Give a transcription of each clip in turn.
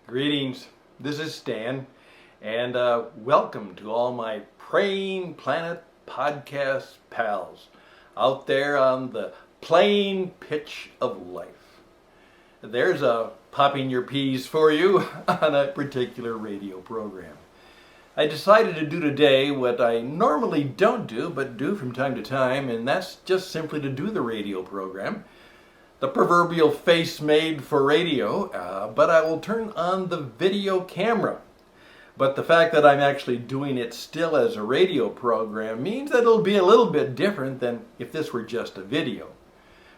Greetings, this is Stan, and welcome to all my Praying Planet podcast pals out there on the playing pitch of life. There's a popping your peas for you on a particular radio program. I decided to do today what I normally don't do, but do from time to time, and that's just simply to do the radio program. The proverbial face made for radio, but I will turn on the video camera. But the fact that I'm actually doing it still as a radio program means that it'll be a little bit different than if this were just a video.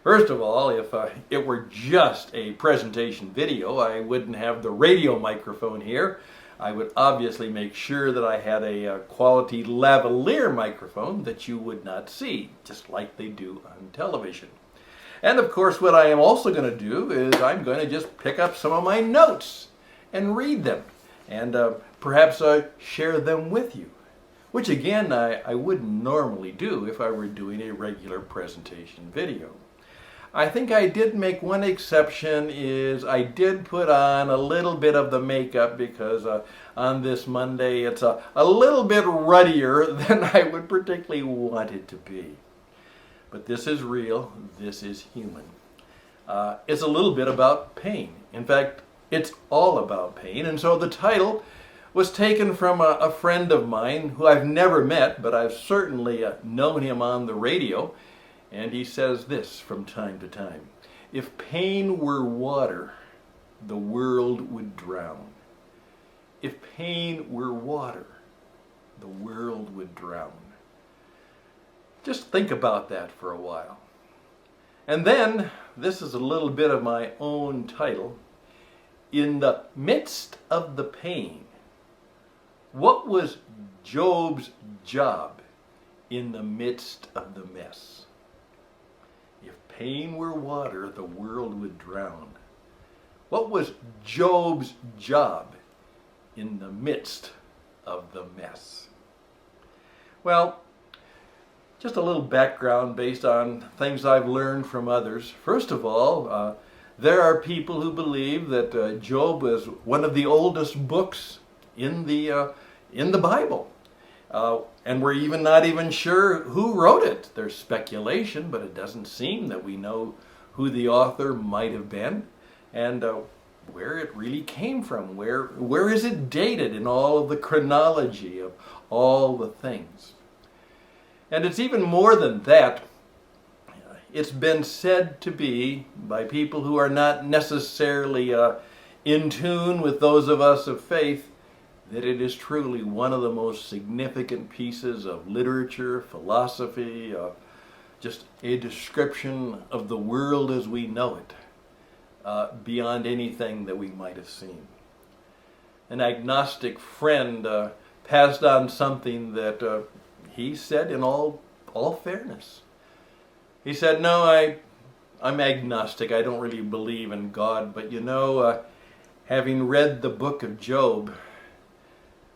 First of all, if it were just a presentation video, I wouldn't have the radio microphone here. I would obviously make sure that I had a quality lavalier microphone that you would not see, just like they do on television. And of course, what I am also going to do is I'm going to just pick up some of my notes and read them and perhaps share them with you, which again I wouldn't normally do if I were doing a regular presentation video. I think I did make one exception, is I did put on a little bit of the makeup because on this Monday it's a little bit ruddier than I would particularly want it to be. But this is real, this is human. It's a little bit about pain. In fact, it's all about pain. And so the title was taken from a friend of mine who I've never met, but I've certainly known him on the radio. And he says this from time to time: if pain were water, the world would drown. If pain were water, the world would drown. Just think about that for a while. And then, this is a little bit of my own title. In the midst of the pain, what was Job's job in the midst of the mess? If pain were water, the world would drown. What was Job's job in the midst of the mess? Well, just a little background based on things I've learned from others. First of all, there are people who believe that Job is one of the oldest books in the Bible. And we're not even sure who wrote it. There's speculation, but it doesn't seem that we know who the author might have been and where it really came from. Where is it dated in all of the chronology of all the things? And it's even more than that. It's been said to be, by people who are not necessarily in tune with those of us of faith, that it is truly one of the most significant pieces of literature, philosophy, just a description of the world as we know it, beyond anything that we might have seen. An agnostic friend passed on something that he said in all fairness. He said, no, I'm agnostic. I don't really believe in God. But having read the book of Job,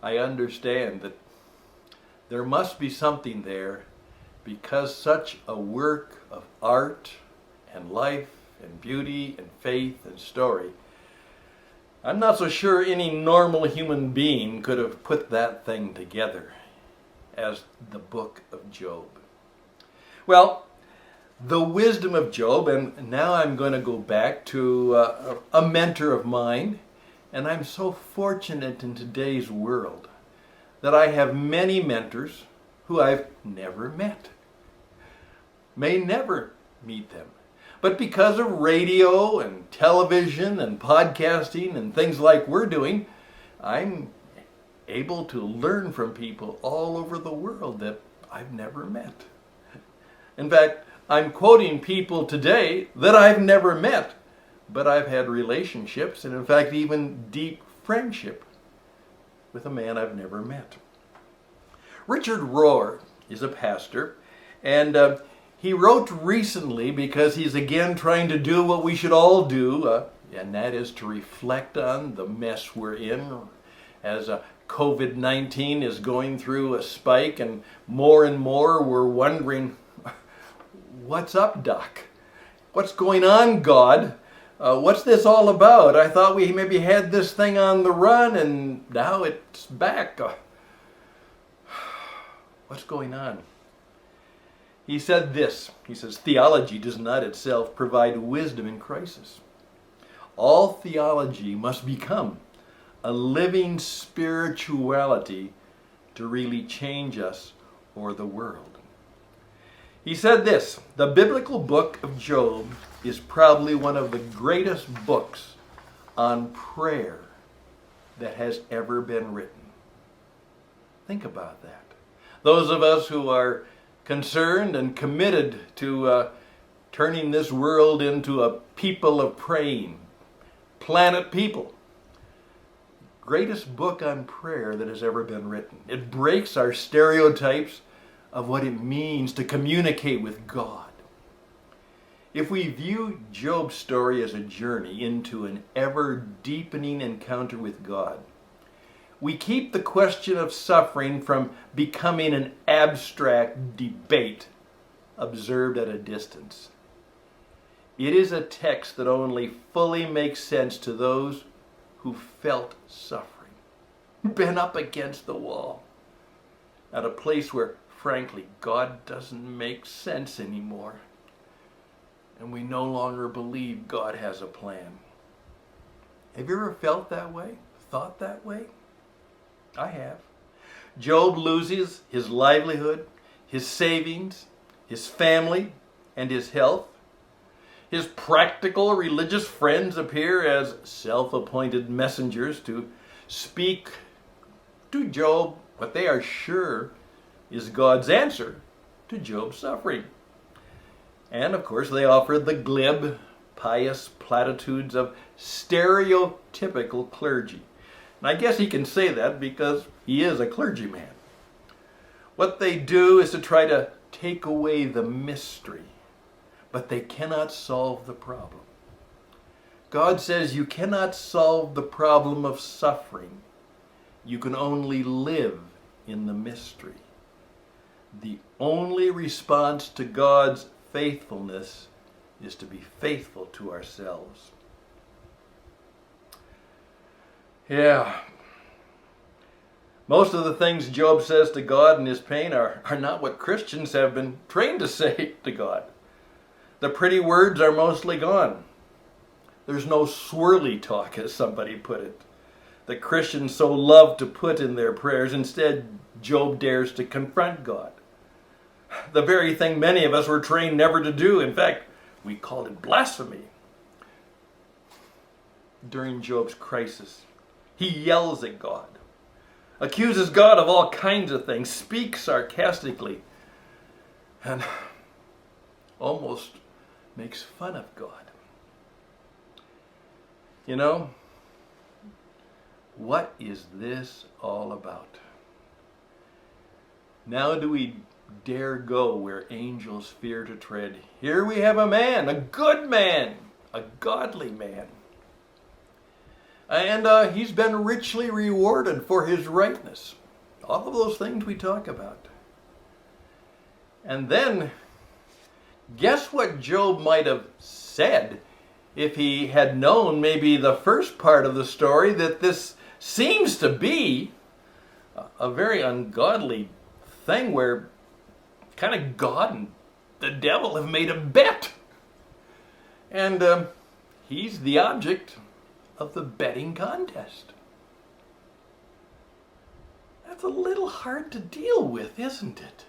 I understand that there must be something there, because such a work of art and life and beauty and faith and story, I'm not so sure any normal human being could have put that thing together as the book of Job. Well, the wisdom of Job, and now I'm going to go back to a mentor of mine, and I'm so fortunate in today's world that I have many mentors who I've never met, may never meet them. But because of radio and television and podcasting and things like we're doing, I'm able to learn from people all over the world that I've never met. In fact, I'm quoting people today that I've never met, but I've had relationships and in fact even deep friendship with a man I've never met. Richard Rohr is a pastor, and he wrote recently, because he's again trying to do what we should all do, and that is to reflect on the mess we're in as COVID-19 is going through a spike, and more we're wondering, what's up, Doc? What's going on, God? What's this all about? I thought we maybe had this thing on the run and now it's back. What's going on? He said this. He says, theology does not itself provide wisdom in crisis. All theology must become a living spirituality to really change us or the world. He said this, the biblical book of Job is probably one of the greatest books on prayer that has ever been written. Think about that. Those of us who are concerned and committed to turning this world into a people of praying, planet people. Greatest book on prayer that has ever been written. It breaks our stereotypes of what it means to communicate with God. If we view Job's story as a journey into an ever-deepening encounter with God, we keep the question of suffering from becoming an abstract debate observed at a distance. It is a text that only fully makes sense to those who felt suffering, been up against the wall, at a place where, frankly, God doesn't make sense anymore, and we no longer believe God has a plan. Have you ever felt that way? Thought that way? I have. Job loses his livelihood, his savings, his family, and his health. His practical religious friends appear as self-appointed messengers to speak to Job what they are sure is God's answer to Job's suffering. And of course they offer the glib, pious platitudes of stereotypical clergy. And I guess he can say that because he is a clergyman. What they do is to try to take away the mystery, but they cannot solve the problem. God says you cannot solve the problem of suffering. You can only live in the mystery. The only response to God's faithfulness is to be faithful to ourselves. Yeah. Most of the things Job says to God in his pain are not what Christians have been trained to say to God. The pretty words are mostly gone. There's no swirly talk, as somebody put it, that Christians so love to put in their prayers. Instead, Job dares to confront God. The very thing many of us were trained never to do. In fact, we called it blasphemy. During Job's crisis, he yells at God, accuses God of all kinds of things, speaks sarcastically, and almost makes fun of God. You know, what is this all about? Now do we dare go where angels fear to tread? Here we have a man, a good man, a godly man. And he's been richly rewarded for his rightness. All of those things we talk about. And then, guess what Job might have said if he had known maybe the first part of the story, that this seems to be a very ungodly thing where kind of God and the devil have made a bet. And he's the object of the betting contest. That's a little hard to deal with, isn't it?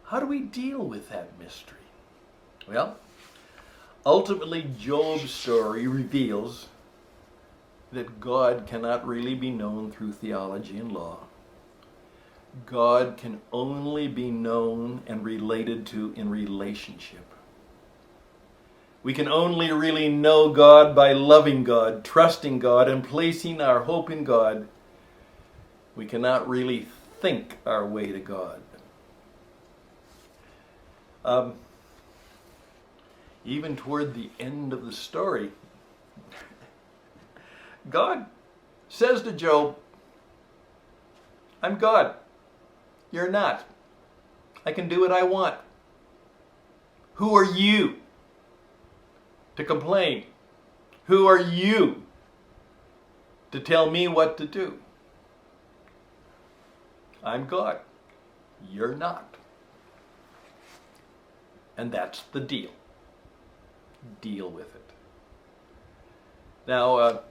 How do we deal with that mystery? Well, ultimately Job's story reveals that God cannot really be known through theology and law. God can only be known and related to in relationship. We can only really know God by loving God, trusting God, and placing our hope in God. We cannot really think our way to God. Even toward the end of the story, God says to Job, I'm God. You're not. I can do what I want. Who are you? to complain? Who are you to tell me what to do? I'm God. You're not. And that's the deal. Deal with it. Now,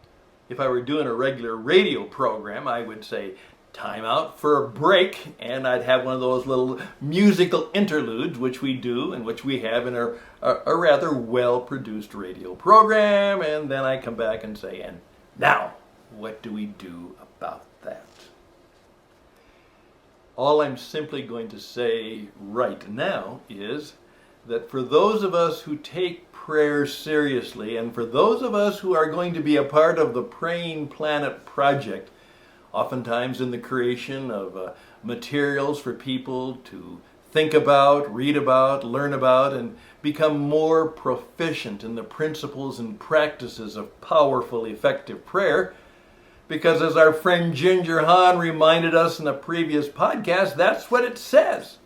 if I were doing a regular radio program, I would say, time out for a break, and I'd have one of those little musical interludes, which we do and which we have in a rather well-produced radio program, and then I come back and say, and now, what do we do about that? All I'm simply going to say right now is that for those of us who take prayer seriously, and for those of us who are going to be a part of the Praying Planet project, oftentimes in the creation of materials for people to think about, read about, learn about, and become more proficient in the principles and practices of powerful, effective prayer. Because as our friend Ginger Han reminded us in a previous podcast, that's what it says.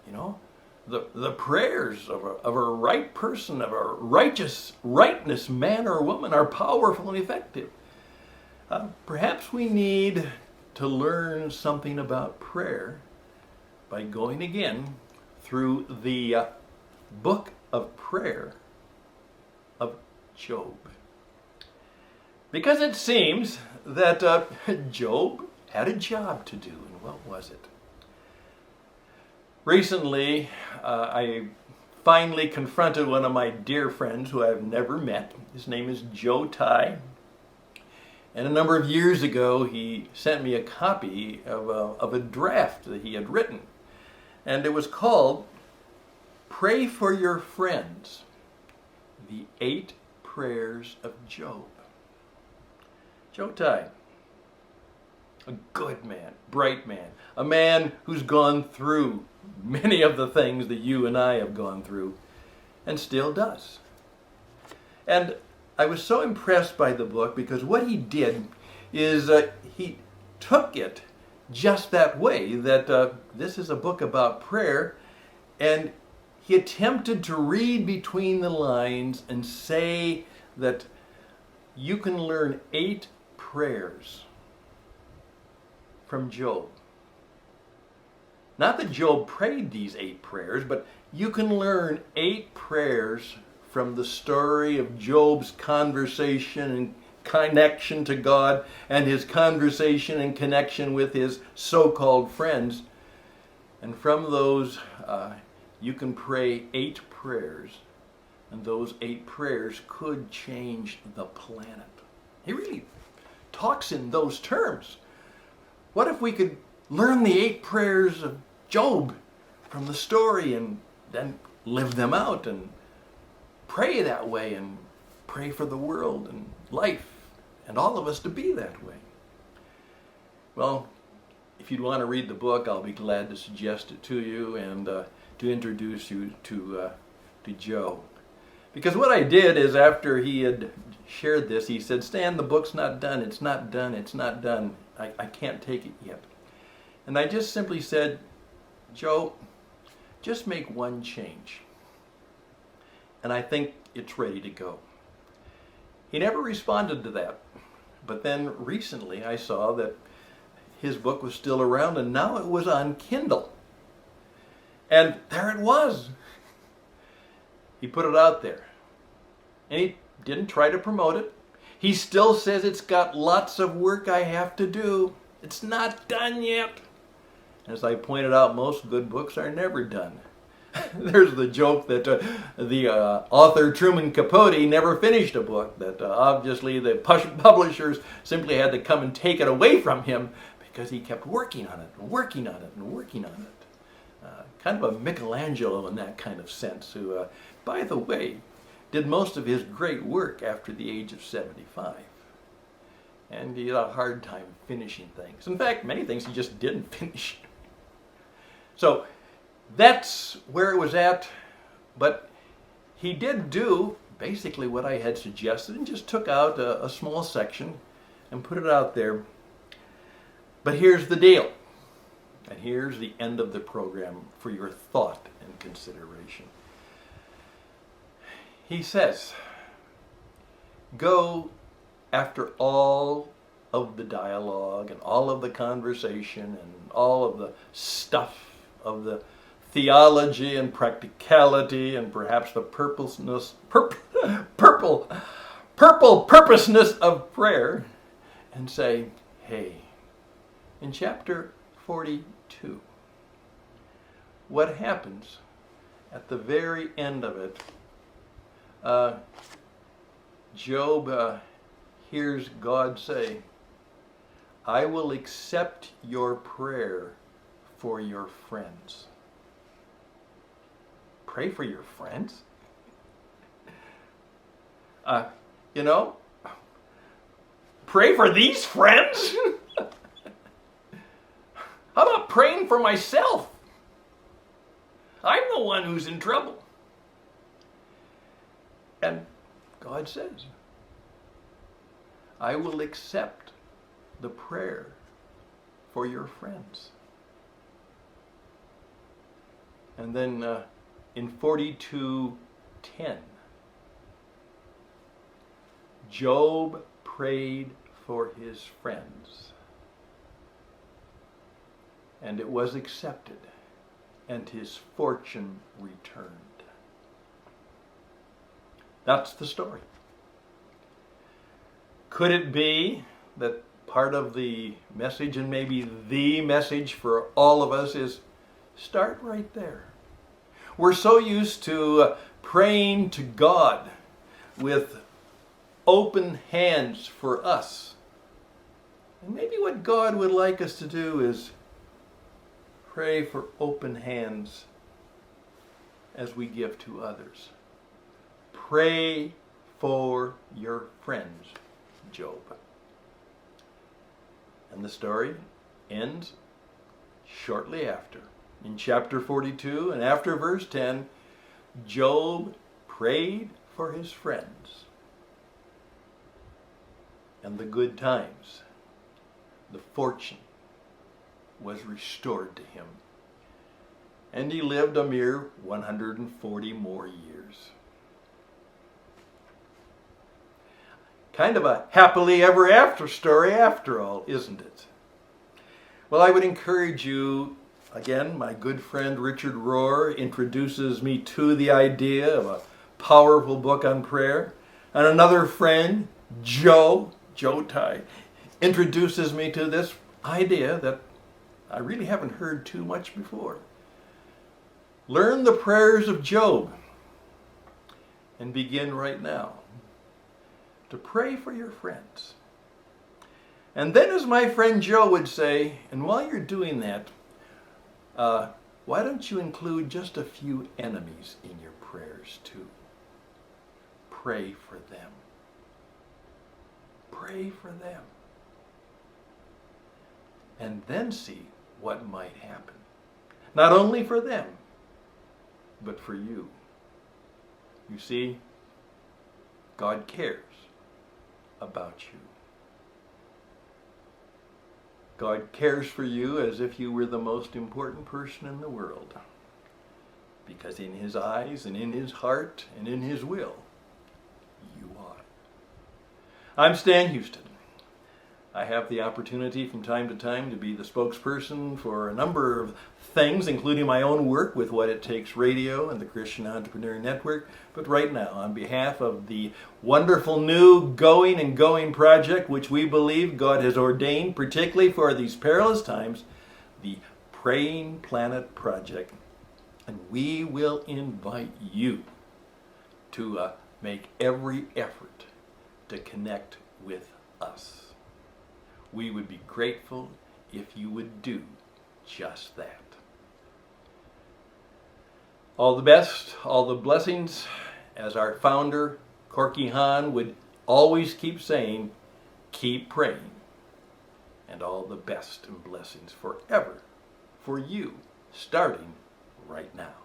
You know, the prayers of a right person, of a rightness man or woman are powerful and effective. Perhaps we need to learn something about prayer by going again through the book of prayer of Job. Because it seems that Job had a job to do, and what was it? Recently, I finally confronted one of my dear friends who I've never met. His name is Joe Ty. And a number of years ago, he sent me a copy of a draft that he had written. And it was called Pray for Your Friends, the 8 Prayers of Job. Joe Ty, a good man, bright man, a man who's gone through many of the things that you and I have gone through, and still does. And I was so impressed by the book because what he did is he took it just that way, that this is a book about prayer, and he attempted to read between the lines and say that you can learn 8 prayers from Job. Not that Job prayed these 8 prayers, but you can learn 8 prayers from the story of Job's conversation and connection to God, and his conversation and connection with his so-called friends. And from those, you can pray 8 prayers, and those 8 prayers could change the planet. He really talks in those terms. What if we could learn the 8 prayers of Job from the story and then live them out and pray that way and pray for the world and life and all of us to be that way? Well, if you'd want to read the book, I'll be glad to suggest it to you and to introduce you to Joe. Because what I did is, after he had shared this, he said, Stan, the book's not done, it's not done, it's not done. I can't take it yet. And I just simply said, Joe, just make one change. And I think it's ready to go. He never responded to that. But then recently I saw that his book was still around, and now it was on Kindle. And there it was. He put it out there. And he didn't try to promote it. He still says it's got lots of work I have to do. It's not done yet. As I pointed out, most good books are never done. There's the joke that the author Truman Capote never finished a book, that obviously the publishers simply had to come and take it away from him because he kept working on it and working on it and working on it. Kind of a Michelangelo in that kind of sense, who, by the way, did most of his great work after the age of 75. And he had a hard time finishing things. In fact, many things he just didn't finish. So that's where it was at, but he did do basically what I had suggested and just took out a small section and put it out there. But here's the deal, and here's the end of the program for your thought and consideration. He says, go after all of the dialogue and all of the conversation and all of the stuff of the theology and practicality and perhaps the purposeness of prayer and say, hey, in chapter 42, what happens at the very end of it? Job hears God say, I will accept your prayer for your friends. Pray for your friends? Pray for these friends? How about praying for myself? I'm the one who's in trouble. And God says, I will accept the prayer for your friends. And then in 42:10, Job prayed for his friends, and it was accepted, and his fortune returned. That's the story. Could it be that part of the message, and maybe the message for all of us, is start right there? We're so used to praying to God with open hands for us. And maybe what God would like us to do is pray for open hands as we give to others. Pray for your friends, Job. And the story ends shortly after. In chapter 42 and after verse 10, Job prayed for his friends. And the good times, the fortune, was restored to him. And he lived a mere 140 more years. Kind of a happily ever after story after all, isn't it? Well, I would encourage you, again, my good friend Richard Rohr introduces me to the idea of a powerful book on prayer. And another friend, Joe Tai, introduces me to this idea that I really haven't heard too much before. Learn the prayers of Job and begin right now to pray for your friends. And then, as my friend Joe would say, and while you're doing that, why don't you include just a few enemies in your prayers too? Pray for them. Pray for them. And then see what might happen. Not only for them, but for you. You see, God cares about you. God cares for you as if you were the most important person in the world. Because in His eyes and in His heart and in His will, you are. I'm Stan Houston. I have the opportunity from time to time to be the spokesperson for a number of things, including my own work with What It Takes Radio and the Christian Entrepreneur Network. But right now, on behalf of the wonderful new Going project, which we believe God has ordained, particularly for these perilous times, the Praying Planet Project. And we will invite you to make every effort to connect with us. We would be grateful if you would do just that. All the best, all the blessings, as our founder, Corky Hahn, would always keep saying, keep praying. And all the best and blessings forever for you, starting right now.